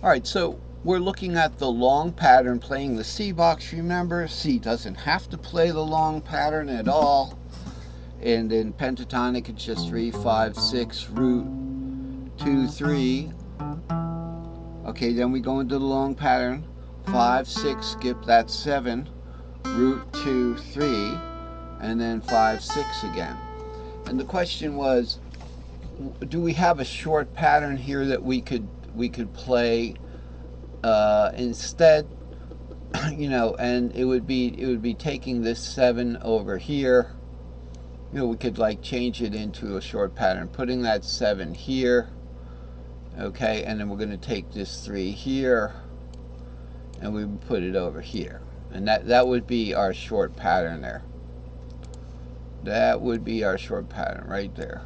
Alright, so we're looking at the long pattern playing the C box. Remember, C doesn't have to play the long pattern at all. And in pentatonic, it's just 3, 5, 6, root 2, 3. Okay, then we go into the long pattern. 5, 6, skip that 7, root 2, 3, and then 5, 6 again. And the question was, do we have a short pattern here that we could play instead? You know, and it would be taking this 7 over here. You know, we could like change it into a short pattern, putting that 7 here. Okay, and then we're going to take this 3 here, and we would put it over here, and that would be our short pattern there. That would be our short pattern right there.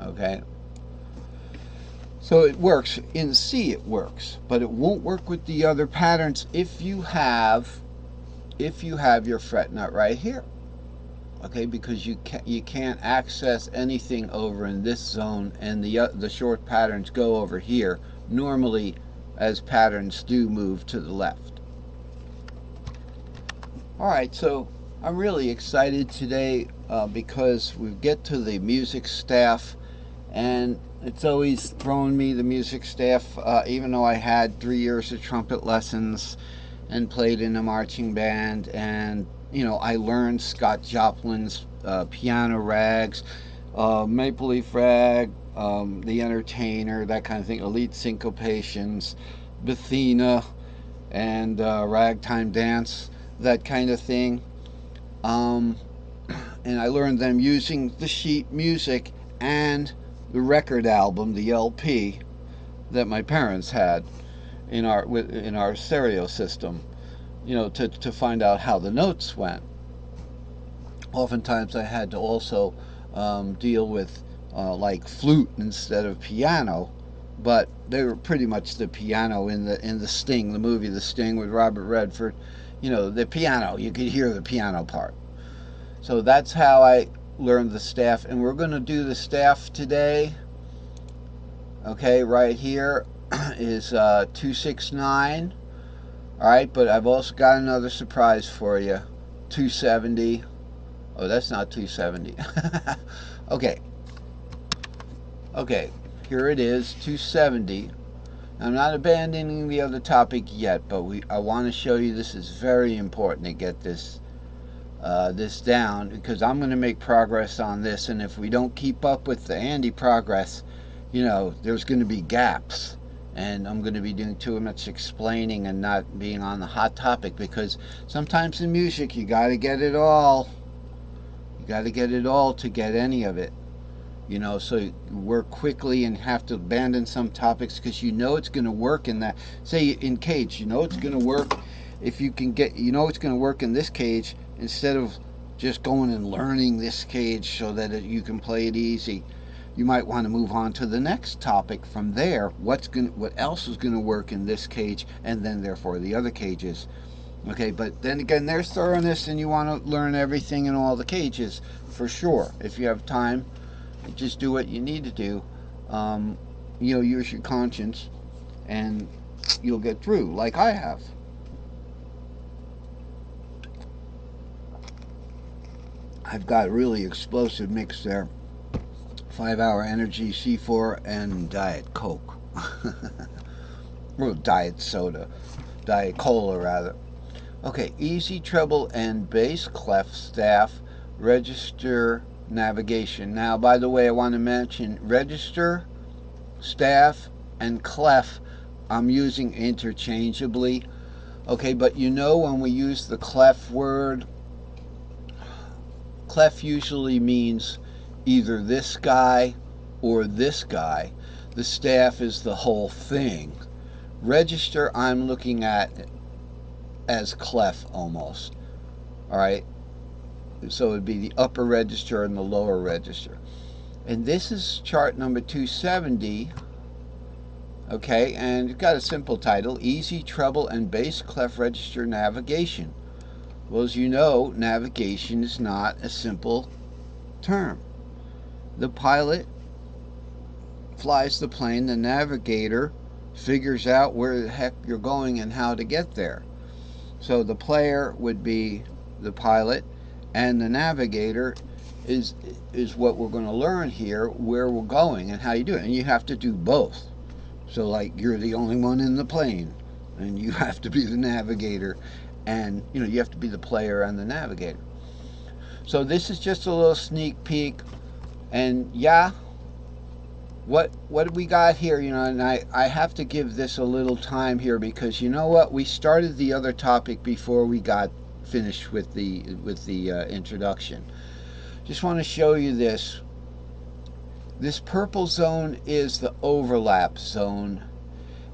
Okay, so it works in C, it works, but it won't work with the other patterns if you have your fret nut right here. Okay, because you can't access anything over in this zone, and the short patterns go over here normally, as patterns do move to the left. All right, so I'm really excited today because we get to the music staff, and it's always thrown me, the music staff, even though I had 3 years of trumpet lessons and played in a marching band, and you know, I learned Scott Joplin's piano rags, Maple Leaf Rag, The Entertainer, that kind of thing, Elite Syncopations, Bethina, and Ragtime Dance, that kind of thing. And I learned them using the sheet music and the record album, the LP, that my parents had in our stereo system, you know, to find out how the notes went. Oftentimes I had to also deal with like flute instead of piano, but they were pretty much the piano in the Sting, the movie The Sting with Robert Redford. You know, the piano, you could hear the piano part. So that's how I learned the staff, and we're going to do the staff today. Okay, right here is 269. All right, but I've also got another surprise for you. 270. Oh, that's not 270. Okay. Okay, here it is, 270. I'm not abandoning the other topic yet, but I want to show you this is very important to get this down, because I'm going to make progress on this, and if we don't keep up with the Andy progress, you know, there's going to be gaps, and I'm going to be doing too much explaining and not being on the hot topic, because sometimes in music you got to get it all. You got to get it all to get any of it. You know, so you work quickly and have to abandon some topics because you know it's going to work in that. Say in cage, you know it's going to work if you can get, you know it's going to work in this cage, instead of just going and learning this cage so that you can play it easy. You might want to move on to the next topic from there. What else is going to work in this cage, and then therefore the other cages. Okay, but then again, there's thoroughness, and you want to learn everything in all the cages for sure. If you have time, just do what you need to do. You know, use your conscience, and you'll get through, like I have. I've got a really explosive mix there. 5-hour energy, C4, and Diet Coke. Or Diet Soda. Diet Cola, rather. Okay, easy treble and bass clef staff, register, navigation. Now, by the way, I want to mention register, staff, and clef I'm using interchangeably. Okay, but you know, when we use the clef word, clef usually means either this guy or this guy. The staff is the whole thing. Register I'm looking at as clef almost. All right, so it'd be the upper register and the lower register. And this is chart number 270. Okay, and it's got a simple title, Easy Treble and Bass Clef Register Navigation. Well, as you know, navigation is not a simple term. The pilot flies the plane, the navigator figures out where the heck you're going and how to get there. So the player would be the pilot, and the navigator is what we're going to learn here, where we're going and how you do it. And you have to do both. So like you're the only one in the plane, and you have to be the navigator, and you have to be the player and the navigator. So this is just a little sneak peek, and yeah, what we got here, and I have to give this a little time here, because you know what, we started the other topic before we got finished with the introduction. Just want to show you this. This purple zone is the overlap zone,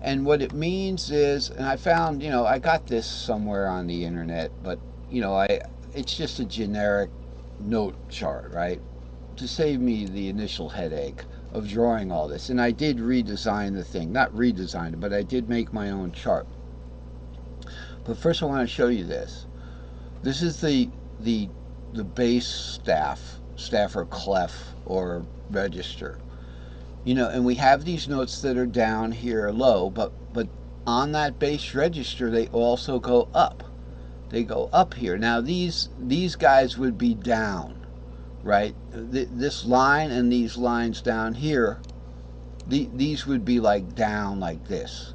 and what it means is, and I found, I got this somewhere on the internet, but it's just a generic note chart, right? To save me the initial headache of drawing all this. And I did redesign the thing. Not redesign it, but I did make my own chart. But first I want to show you this. This is the bass staff or clef or register. And we have these notes that are down here low, but on that bass register they also go up. They go up here. Now these guys would be down, right? This line and these lines down here, these would be like down like this.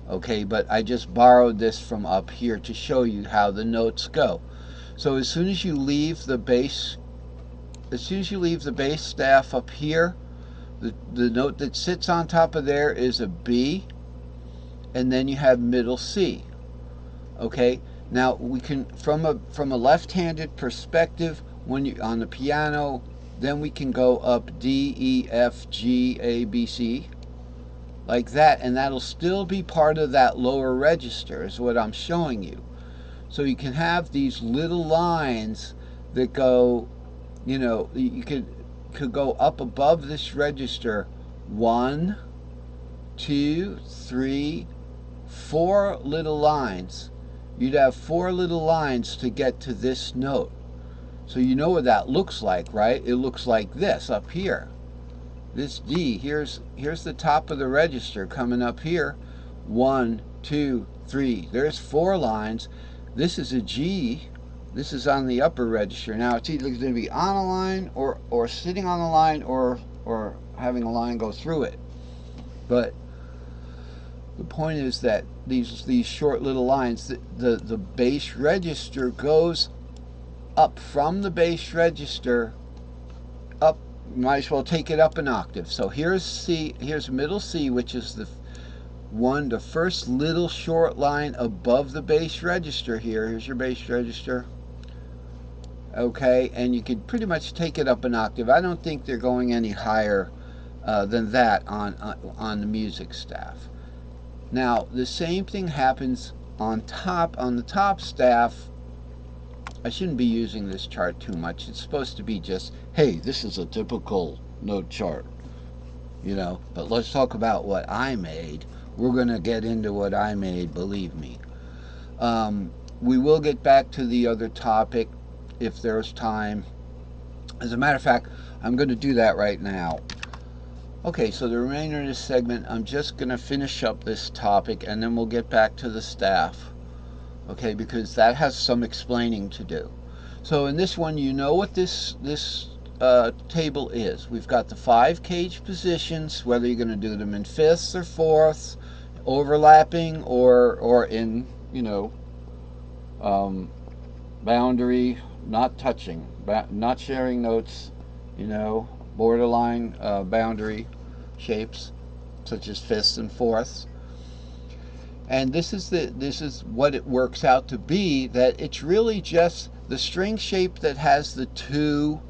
Okay, but I just borrowed this from up here to show you how the notes go. So as soon as you leave the bass staff up here, the note that sits on top of there is a B, and then you have middle C. Okay, now we can, from a left-handed perspective, when you on the piano, then we can go up D, E, F, G, A, B, C, like that, and that'll still be part of that lower register, is what I'm showing you. So you can have these little lines that go, you could go up above this register 1, 2, 3, 4 little lines. You'd have 4 little lines to get to this note. So you know what that looks like, right? It looks like this up here. This D, here's the top of the register coming up here. 1, 2, 3. There's 4 lines. This is a G. This is on the upper register. Now it's either going to be on a line or sitting on a line or having a line go through it. But the point is that these short little lines, the bass register goes up from the bass register up. Might as well take it up an octave. So here's C, here's middle C, which is the first little short line above the bass register here. Here's your bass register. Okay, and you can pretty much take it up an octave. I don't think they're going any higher than that on the music staff. Now the same thing happens on the top staff. I shouldn't be using this chart too much. It's supposed to be just, hey, this is a typical note chart, but let's talk about what I made. We're going to get into what I made, believe me. We will get back to the other topic if there's time. As a matter of fact, I'm going to do that right now. Okay, so the remainder of this segment, I'm just going to finish up this topic, and then we'll get back to the staff. Okay, because that has some explaining to do. So in this one, you know what this table is. We've got the 5 cage positions, whether you're going to do them in fifths or fourths, overlapping or in, boundary, not touching, not sharing notes, borderline boundary shapes, such as fifths and fourths. And this is what it works out to be, that it's really just the string shape that has the two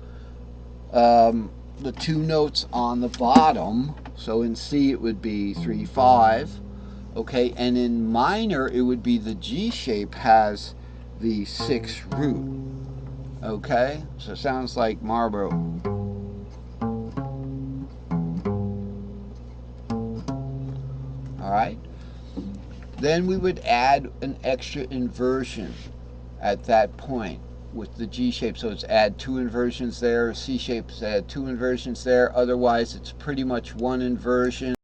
notes on the bottom. So in C it would be 3, 5, okay, and in minor it would be the G shape has the 6 root. Okay, so it sounds like Marlboro. All right. Then we would add an extra inversion at that point with the G shape. So it's add 2 inversions there, C shapes add 2 inversions there. Otherwise, it's pretty much 1 inversion.